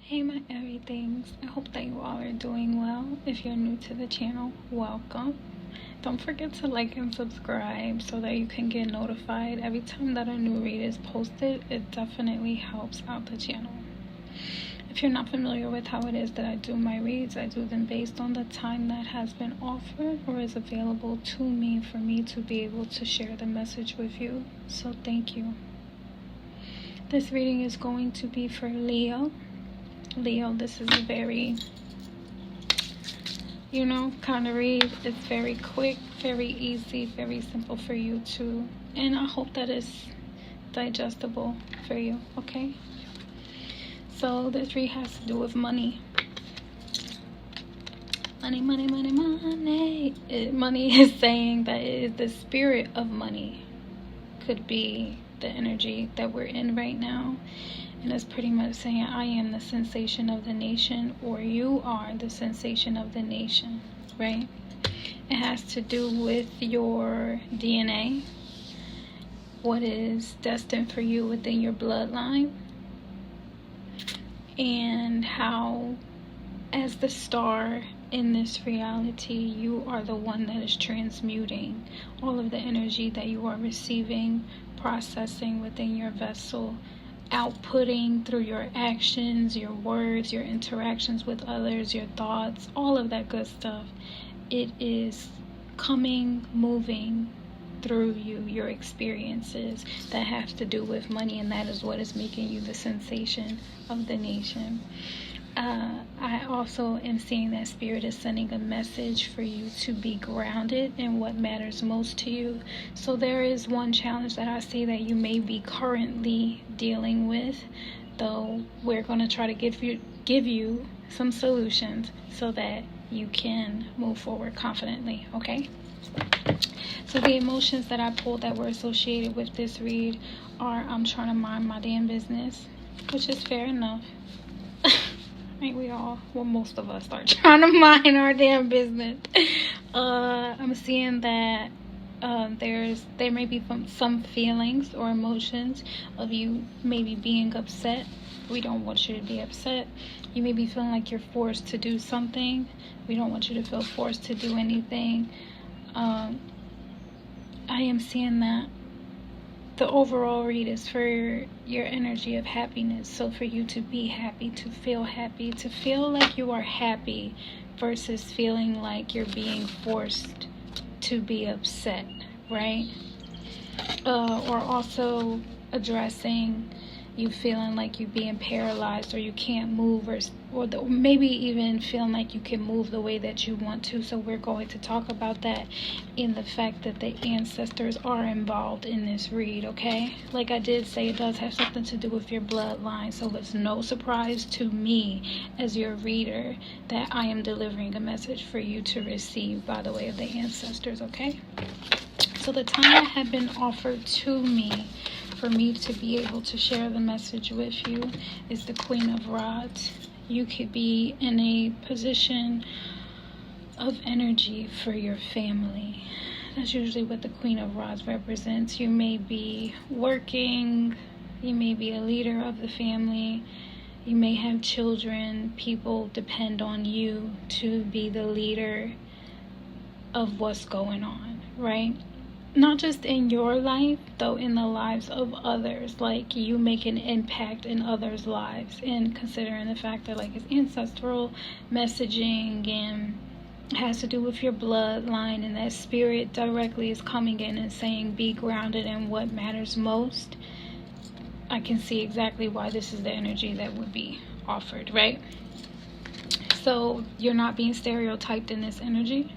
Hey my everythings, I hope that you all are doing well. If you're new to the channel, welcome. Don't forget to like and subscribe so that you can get notified every time that a new read is posted. It definitely helps out the channel. If you're not familiar with how it is that I do my reads, I do them based on the time that has been offered or is available to me for me to be able to share the message with you. So thank you. This reading is going to be for Leo. Leo, this is a very, kind of read. It's very quick, very easy, very simple for you to, and I hope that it's digestible for you, okay? So this read has to do with money. Money, money, money, money. Money is saying that it is the spirit of money. Could be the energy that we're in right now. And it's pretty much saying, I am the sensation of the nation, or you are the sensation of the nation, right? It has to do with your DNA, what is destined for you within your bloodline, and how, as the star in this reality, you are the one that is transmuting all of the energy that you are receiving, processing within your vessel, outputting through your actions, your words, your interactions with others, your thoughts, all of that good stuff. It is coming, moving through you, your experiences that have to do with money, and that is what is making you the sensation of the nation. I also am seeing that Spirit is sending a message for you to be grounded in what matters most to you. So there is one challenge that I see that you may be currently dealing with, though we're going to try to give you some solutions so that you can move forward confidently, okay? So the emotions that I pulled that were associated with this read are, I'm trying to mind my damn business, which is fair enough. Ain't we all? Well, most of us are trying to mind our damn business. I'm seeing that there may be some feelings or emotions of you maybe being upset. We don't want you to be upset. You may be feeling like you're forced to do something. We don't want you to feel forced to do anything. I am seeing that the overall read is for your energy of happiness. So for you to be happy, to feel like you are happy versus feeling like you're being forced to be upset, right? Or also addressing you feeling like you're being paralyzed, or you can't move, or maybe even feeling like you can move the way that you want to. So we're going to talk about that in the fact that the ancestors are involved in this read, okay? Like I did say, it does have something to do with your bloodline, so it's no surprise to me as your reader that I am delivering a message for you to receive by the way of the ancestors, okay? So the time that had been offered to me for me to be able to share the message with you is the Queen of Rods. You could be in a position of energy for your family. That's usually what the Queen of Rods represents. You may be working, you may be a leader of the family, you may have children. People depend on you to be the leader of what's going on, right? Not just in your life, though, in the lives of others. Like, you make an impact in others' lives. And considering the fact that, like, it's ancestral messaging and it has to do with your bloodline, and that Spirit directly is coming in and saying, be grounded in what matters most, I can see exactly why this is the energy that would be offered, right? So, you're not being stereotyped in this energy.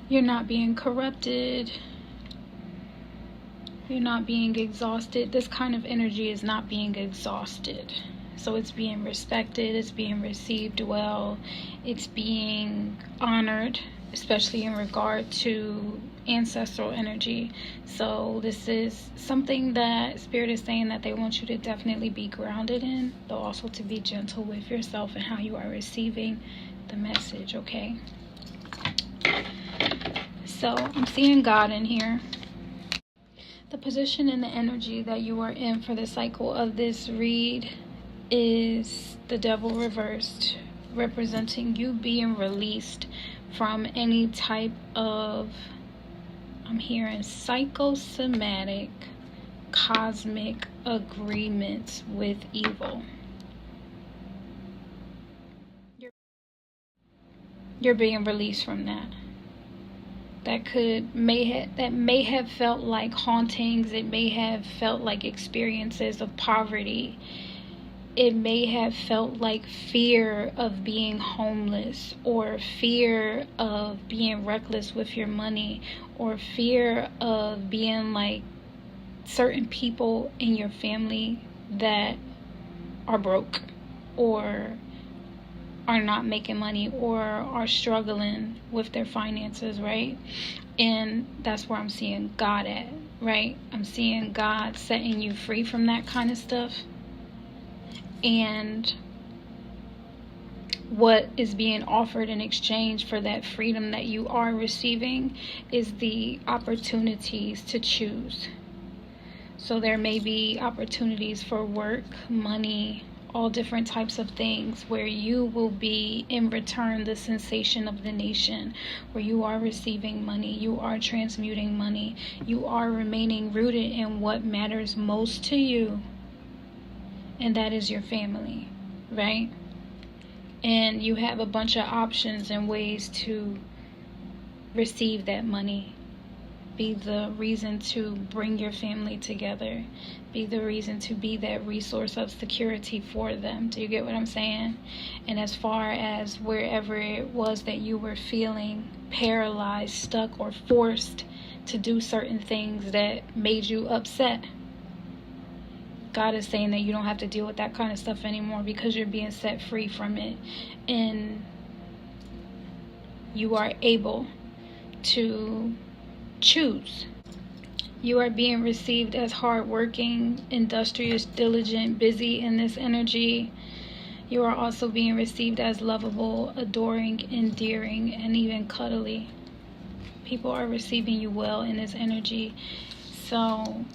You're not being corrupted. You're not being exhausted. This kind of energy is not being exhausted. So it's being respected. It's being received well. It's being honored, especially in regard to ancestral energy. So this is something that Spirit is saying that they want you to definitely be grounded in, though also to be gentle with yourself and how you are receiving the message, okay? So I'm seeing God in here. The position and the energy that you are in for the cycle of this read is the devil reversed, representing you being released from any type of, I'm hearing, psychosomatic, cosmic agreements with evil. You're being released from that. That may have felt like hauntings. It may have felt like experiences of poverty. It may have felt like fear of being homeless, or fear of being reckless with your money, or fear of being like certain people in your family that are broke, or are not making money, or are struggling with their finances, right? And that's where I'm seeing God at, right? I'm seeing God setting you free from that kind of stuff. And what is being offered in exchange for that freedom that you are receiving is the opportunities to choose. So there may be opportunities for work, money, all different types of things, where you will be in return the sensation of the nation, where you are receiving money, you are transmuting money, you are remaining rooted in what matters most to you, and that is your family, right? And you have a bunch of options and ways to receive that money. Be the reason to bring your family together. Be the reason to be that resource of security for them. Do you get what I'm saying? And as far as wherever it was that you were feeling paralyzed, stuck, or forced to do certain things that made you upset, God is saying that you don't have to deal with that kind of stuff anymore, because you're being set free from it. And you are able to choose. You are being received as hardworking, industrious, diligent, busy in this energy. You are also being received as lovable, adoring, endearing, and even cuddly. People are receiving you well in this energy. So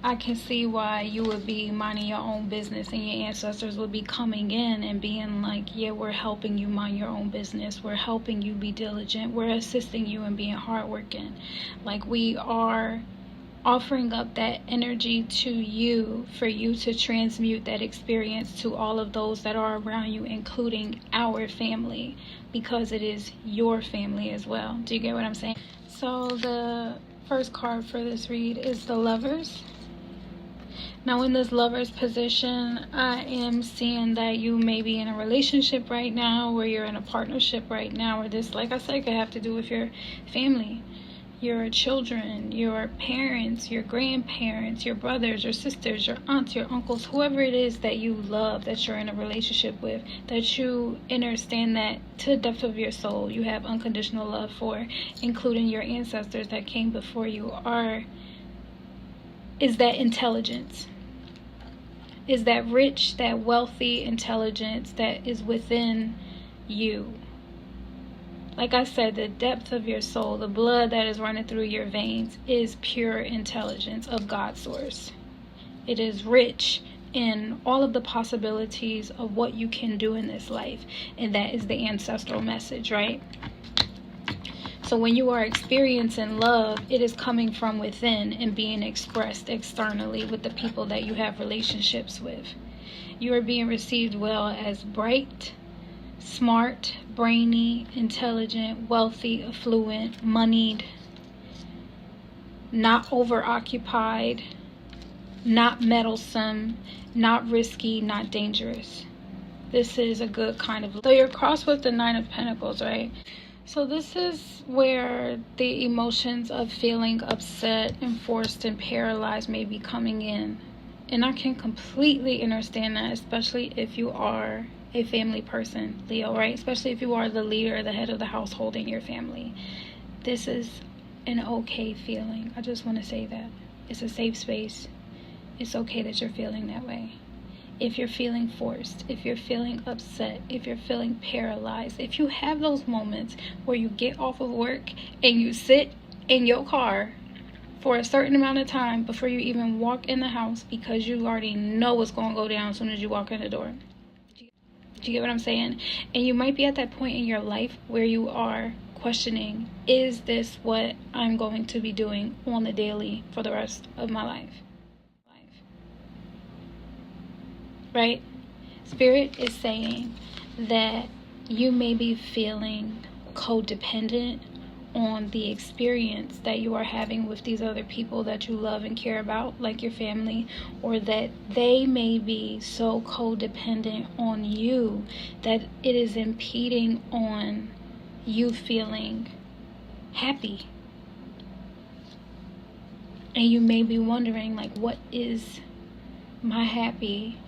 I can see why you would be minding your own business, and your ancestors would be coming in and being like, yeah, we're helping you mind your own business. We're helping you be diligent. We're assisting you in being hardworking. Like, we are offering up that energy to you for you to transmute that experience to all of those that are around you, including our family, because it is your family as well. Do you get what I'm saying? So the first card for this read is the Lovers. Now, in this Lover's position, I am seeing that you may be in a relationship right now, or you're in a partnership right now, or this, like I said, could have to do with your family, your children, your parents, your grandparents, your brothers, your sisters, your aunts, your uncles, whoever it is that you love, that you're in a relationship with, that you understand that to the depth of your soul you have unconditional love for, including your ancestors that came before you, is that intelligence. Is that rich, that wealthy intelligence that is within you. Like I said, the depth of your soul, the blood that is running through your veins, is pure intelligence of God's source. It is rich in all of the possibilities of what you can do in this life. And that is the ancestral message, right? So when you are experiencing love, it is coming from within and being expressed externally with the people that you have relationships with. You are being received well as bright, smart, brainy, intelligent, wealthy, affluent, moneyed, not overoccupied, not meddlesome, not risky, not dangerous. This is a good kind of... So you're crossed with the Nine of Pentacles, right? So this is where the emotions of feeling upset and forced and paralyzed may be coming in. And I can completely understand that, especially if you are a family person, Leo, right? Especially if you are the leader, the head of the household in your family. This is an okay feeling. I just want to say that. It's a safe space. It's okay that you're feeling that way. If you're feeling forced, if you're feeling upset, if you're feeling paralyzed, if you have those moments where you get off of work and you sit in your car for a certain amount of time before you even walk in the house, because you already know what's going to go down as soon as you walk in the door. Do you get what I'm saying? And you might be at that point in your life where you are questioning, is this what I'm going to be doing on the daily for the rest of my life? Right? Spirit is saying that you may be feeling codependent on the experience that you are having with these other people that you love and care about, like your family, or that they may be so codependent on you that it is impeding on you feeling happy. And you may be wondering, like, what is my happy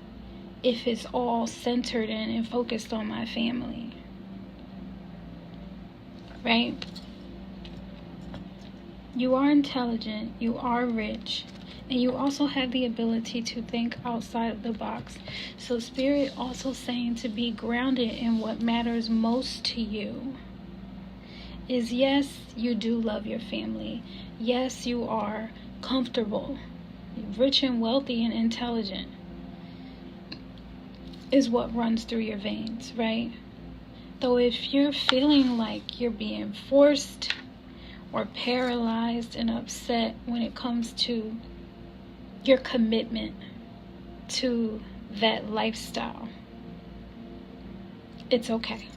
if it's all centered in and focused on my family? Right? You are intelligent, you are rich, and you also have the ability to think outside of the box. So Spirit also saying to be grounded in what matters most to you is, yes, you do love your family. Yes, you are comfortable, rich and wealthy and intelligent is what runs through your veins, right? Though if you're feeling like you're being forced or paralyzed and upset when it comes to your commitment to that lifestyle, it's okay.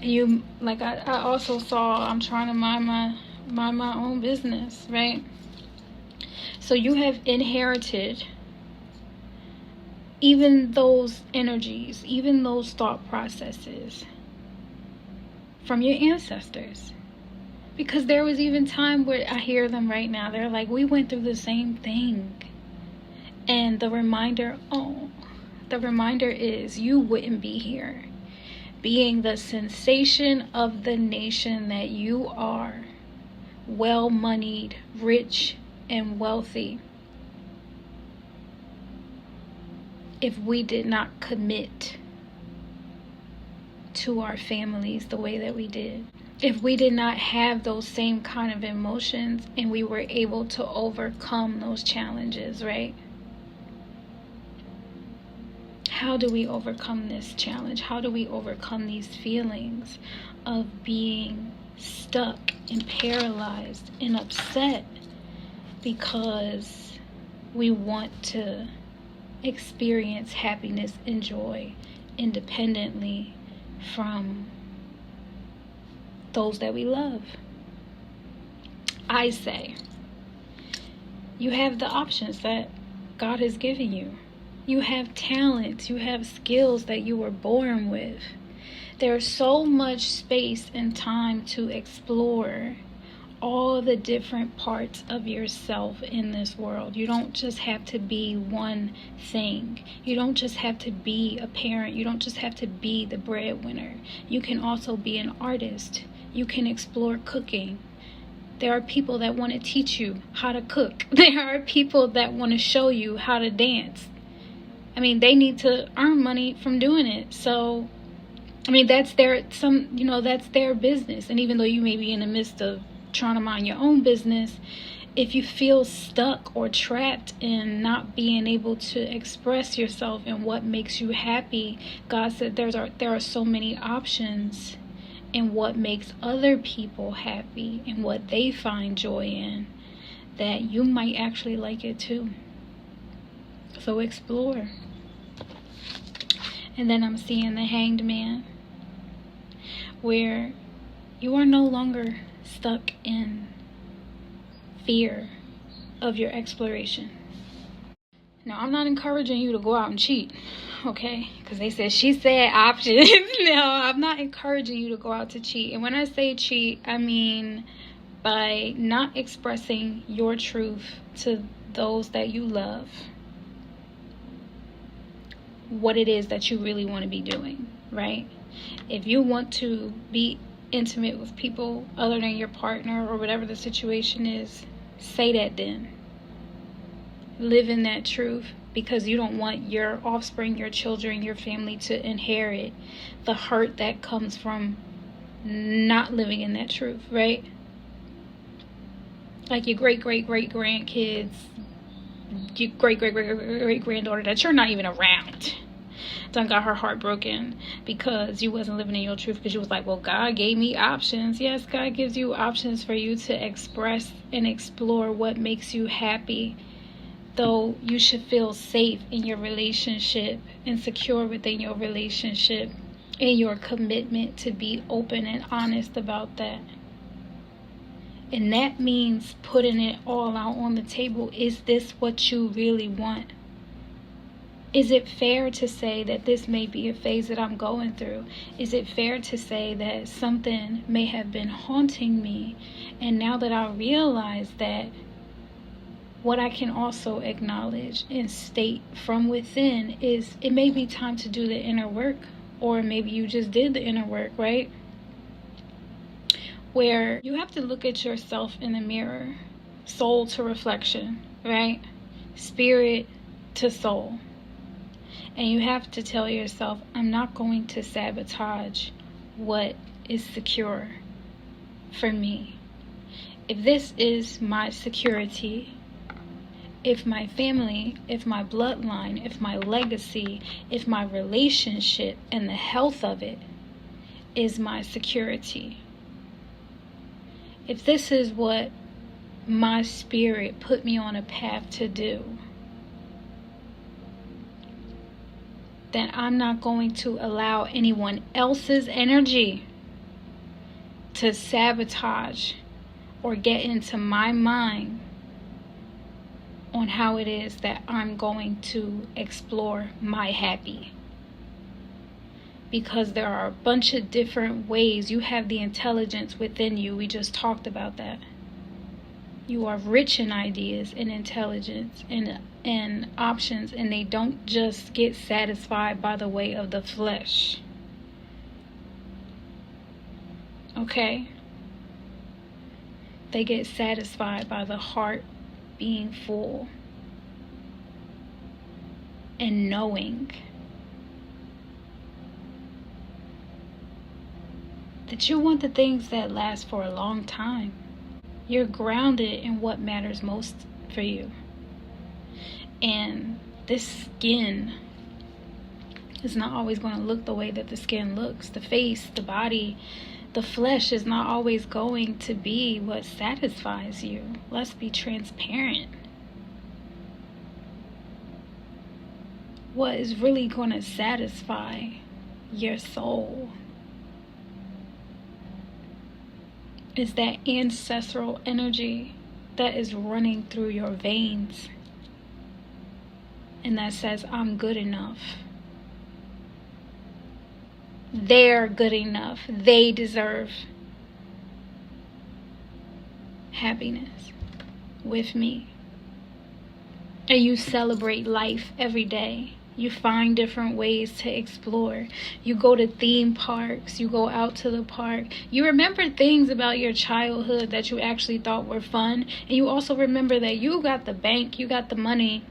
You, like I also saw, I'm trying to mind my own business, right? So you have inherited even those energies, even those thought processes from your ancestors. Because there was even time where I hear them right now. They're like, we went through the same thing. And the reminder is you wouldn't be here. Being the sensation of the nation that you are, well-moneyed, rich, and wealthy, if we did not commit to our families the way that we did. If we did not have those same kind of emotions and we were able to overcome those challenges, right? How do we overcome this challenge? How do we overcome these feelings of being stuck and paralyzed and upset because we want to experience happiness and joy independently from those that we love? I say, you have the options that God has given you. You have talents, you have skills that you were born with. There's so much space and time to explore all the different parts of yourself in this world. You don't just have to be one thing. You don't just have to be a parent. You don't just have to be the breadwinner. You can also be an artist. You can explore cooking. There are people that want to teach you how to cook. There are people that want to show you how to dance. I mean, they need to earn money from doing it. So, I mean, that's their business. And even though you may be in the midst of trying to mind your own business, if you feel stuck or trapped in not being able to express yourself and what makes you happy, God said there are so many options in what makes other people happy and what they find joy in, that you might actually like it too. So explore. And then I'm seeing the Hanged Man, where you are no longer stuck in fear of your exploration. Now, I'm not encouraging you to go out and cheat, okay? Because they said, she said options. No, I'm not encouraging you to go out to cheat. And when I say cheat, I mean by not expressing your truth to those that you love, what it is that you really want to be doing, right? If you want to be intimate with people other than your partner or whatever the situation is, say that then. Live in that truth, because you don't want your offspring, your children, your family to inherit the hurt that comes from not living in that truth, right? Like your great great great grandkids, your great great great great granddaughter that you're not even around done got her heart broken because you wasn't living in your truth, because you was like, well, God gave me options. Yes, God gives you options for you to express and explore what makes you happy, though you should feel safe in your relationship and secure within your relationship and your commitment to be open and honest about that. And that means putting it all out on the table. Is this what you really want? Is it fair to say that this may be a phase that I'm going through? Is it fair to say that something may have been haunting me, and now that I realize that, what I can also acknowledge and state from within is it may be time to do the inner work, or maybe you just did the inner work, right? Where you have to look at yourself in the mirror, soul to reflection, right? Spirit to soul. And you have to tell yourself, I'm not going to sabotage what is secure for me. If this is my security, if my family, if my bloodline, if my legacy, if my relationship and the health of it is my security, if this is what my spirit put me on a path to do, then I'm not going to allow anyone else's energy to sabotage or get into my mind on how it is that I'm going to explore my happy. Because there are a bunch of different ways. You have the intelligence within you. We just talked about that. You are rich in ideas and intelligence and options, and they don't just get satisfied by the way of the flesh. Okay? They get satisfied by the heart being full and knowing that you want the things that last for a long time. You're grounded in what matters most for you. And this skin is not always going to look the way that the skin looks. The face, the body, the flesh is not always going to be what satisfies you. Let's be transparent. What is really going to satisfy your soul is that ancestral energy that is running through your veins and that says, I'm good enough. They're good enough. They deserve happiness with me. And you celebrate life every day. You find different ways to explore. You go to theme parks. You go out to the park. You remember things about your childhood that you actually thought were fun. And you also remember that you got the bank, you got the money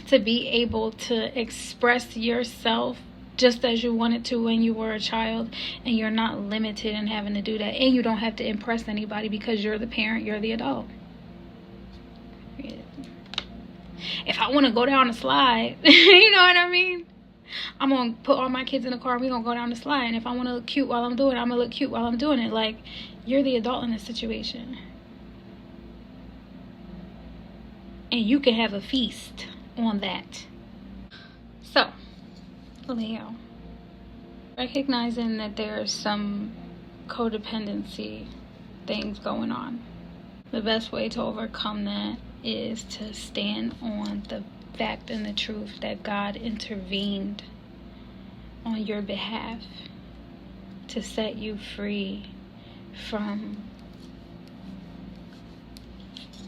to be able to express yourself just as you wanted to when you were a child. And you're not limited in having to do that. And you don't have to impress anybody because you're the parent, you're the adult. If I want to go down the slide, you know what I mean? I'm going to put all my kids in the car and we're going to go down the slide. And if I want to look cute while I'm doing it, I'm going to look cute while I'm doing it. Like, you're the adult in this situation. And you can have a feast on that. So, Leo, recognizing that there's some codependency things going on, the best way to overcome that is to stand on the fact and the truth that God intervened on your behalf to set you free from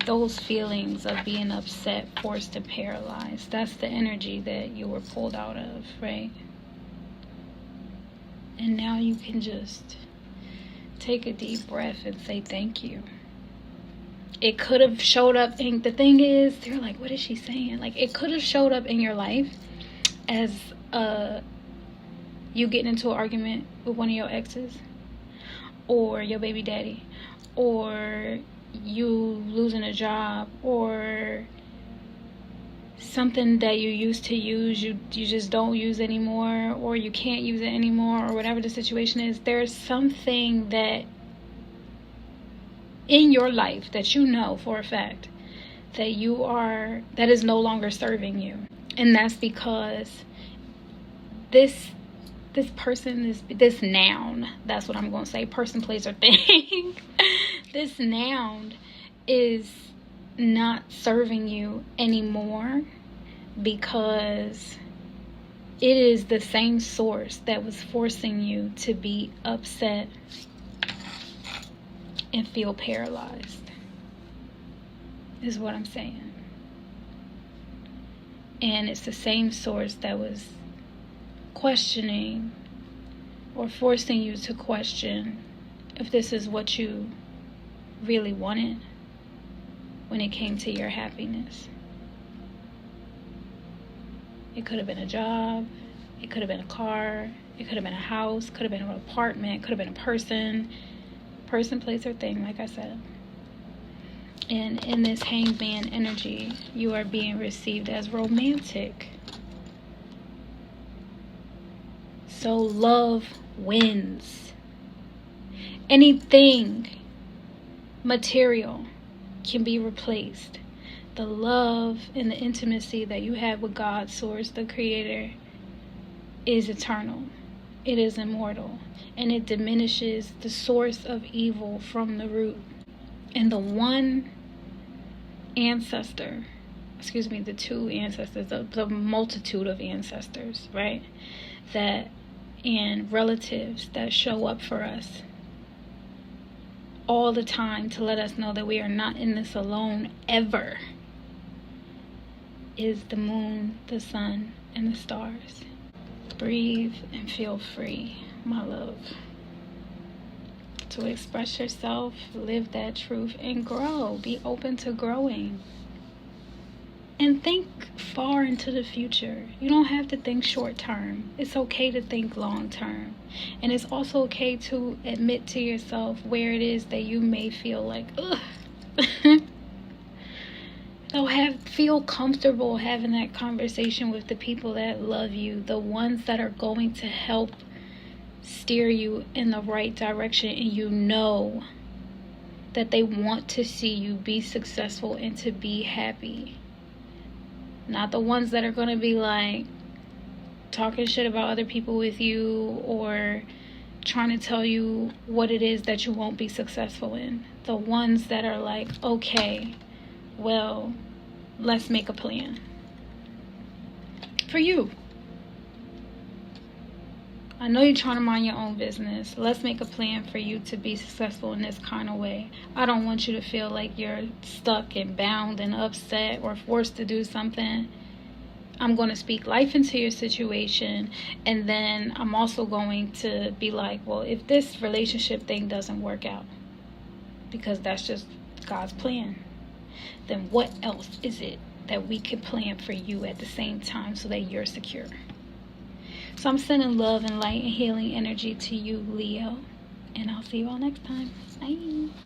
those feelings of being upset, forced, and paralyzed. That's the energy that you were pulled out of, right? And now you can just take a deep breath and say thank you. It could have showed up, and the thing is, they're like, what is she saying? Like, it could have showed up in your life as you getting into an argument with one of your exes, or your baby daddy, or you losing a job, or something that you used to use, you just don't use anymore, or you can't use it anymore, or whatever the situation is, there's something that in your life that you know for a fact that is no longer serving you. And that's because this person, this noun, that's what I'm going to say, person, place, or thing, this noun is not serving you anymore, because it is the same source that was forcing you to be upset and feel paralyzed, is what I'm saying. And it's the same source that was questioning or forcing you to question if this is what you really wanted when it came to your happiness. It could have been a job, it could have been a car, it could have been a house, could have been an apartment, could have been a person, place, or thing, like I said. And in this hangman energy, you are being received as romantic. So love wins. Anything material can be replaced. The love and the intimacy that you have with God, Source, the Creator, is eternal. It is immortal. And it diminishes the source of evil from the root. And the one ancestor, the two ancestors, the multitude of ancestors, right? And relatives that show up for us all the time to let us know that we are not in this alone ever, is the moon, the sun, and the stars. Breathe and feel free, my love, to express yourself, live that truth, and grow. Be open to growing. And think far into the future. You don't have to think short term. It's okay to think long term. And it's also okay to admit to yourself where it is that you may feel like, ugh. Feel comfortable having that conversation with the people that love you, the ones that are going to help steer you in the right direction, and you know that they want to see you be successful and to be happy. Not the ones that are going to be like talking shit about other people with you, or trying to tell you what it is that you won't be successful in. The ones that are like, okay, well, let's make a plan for you. I know you're trying to mind your own business. Let's make a plan for you to be successful in this kind of way. I don't want you to feel like you're stuck and bound and upset or forced to do something. I'm going to speak life into your situation, and then I'm also going to be like, well, if this relationship thing doesn't work out, because that's just God's plan, then what else is it that we could plan for you at the same time so that you're secure? So I'm sending love and light and healing energy to you, Leo. And I'll see you all next time. Bye.